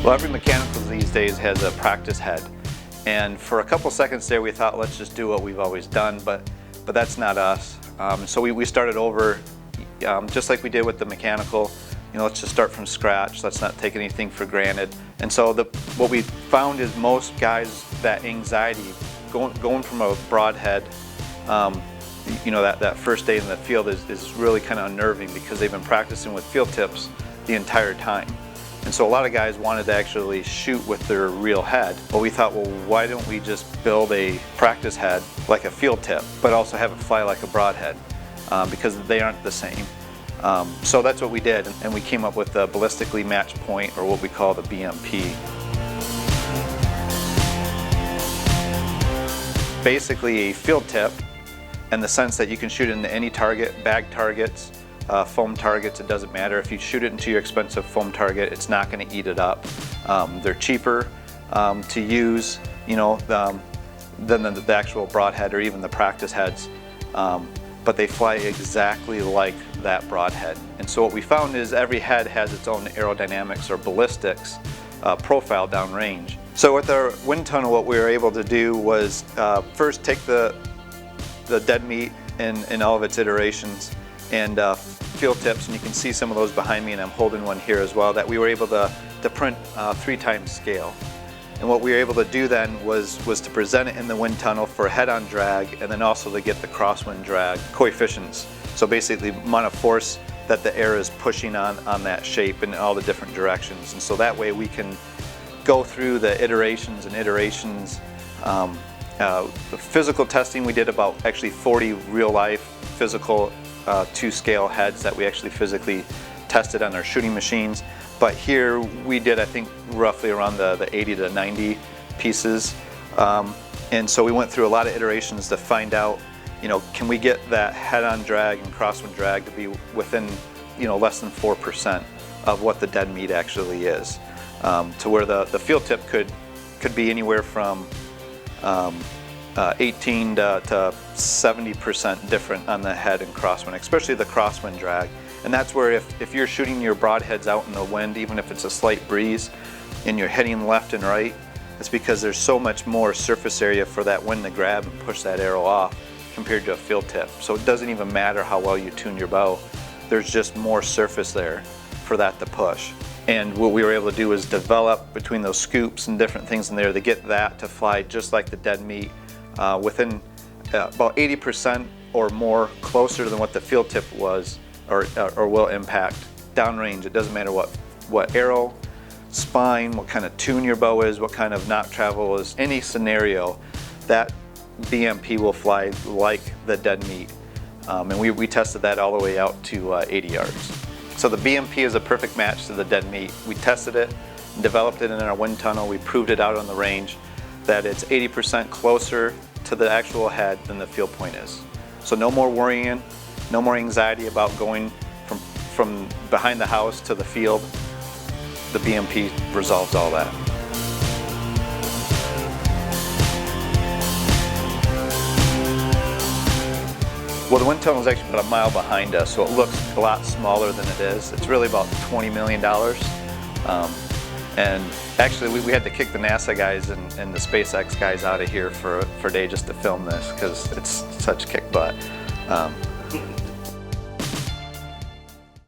Well, every mechanical these days has a practice head. And for a couple seconds there, we thought, let's just do what we've always done, but that's not us. So we started over, just like we did with the mechanical. Let's just start from scratch. Let's not take anything for granted. And so what we found is most guys, that anxiety, going from a broadhead, that first day in the field is really kind of unnerving because they've been practicing with field tips the entire time. And so a lot of guys wanted to actually shoot with their real head. But we thought, well, why don't we just build a practice head like a field tip, but also have it fly like a broadhead, because they aren't the same. So that's what we did, and we came up with the ballistically matched point, or what we call the BMP. Basically a field tip in the sense that you can shoot into any target, bag targets, foam targets, it doesn't matter. If you shoot it into your expensive foam target, it's not going to eat it up. They're cheaper to use, than the actual broadhead or even the practice heads, but they fly exactly like that broadhead. And so what we found is every head has its own aerodynamics or ballistics profile downrange. So with our wind tunnel, what we were able to do was first take the dead meat in all of its iterations and field tips, and you can see some of those behind me, and I'm holding one here as well, that we were able to print 3 times scale. And what we were able to do then was to present it in the wind tunnel for head-on drag, and then also to get the crosswind drag coefficients. So basically amount of force that the air is pushing on that shape in all the different directions. And so that way we can go through the iterations and iterations. The physical testing, we did about actually 40 real-life physical 2-scale heads that we actually physically tested on our shooting machines. But here we did, I think, roughly around the 80 to 90 pieces. And so we went through a lot of iterations to find out, can we get that head-on drag and crosswind drag to be within, less than 4% of what the dead meat actually is, to where the field tip could be anywhere from 18 to 70% different on the head and crosswind, especially the crosswind drag. And that's where if you're shooting your broadheads out in the wind, even if it's a slight breeze, and you're hitting left and right, it's because there's so much more surface area for that wind to grab and push that arrow off compared to a field tip. So it doesn't even matter how well you tune your bow, there's just more surface there for that to push. And what we were able to do is develop between those scoops and different things in there to get that to fly just like the dead meat, within about 80% or more closer than what the field tip was or will impact downrange. It doesn't matter what arrow, spine, what kind of tune your bow is, what kind of knock travel is, any scenario, that BMP will fly like the dead meat. And we tested that all the way out to 80 yards. So the BMP is a perfect match to the dead meat. We tested it and developed it in our wind tunnel. We proved it out on the range that it's 80% closer to the actual head than the field point is. So no more worrying, no more anxiety about going from behind the house to the field. The BMP resolves all that. Well, the wind tunnel is actually about a mile behind us, so it looks a lot smaller than it is. It's really about $20 million. And actually, we had to kick the NASA guys and the SpaceX guys out of here for a day just to film this because it's such kick butt.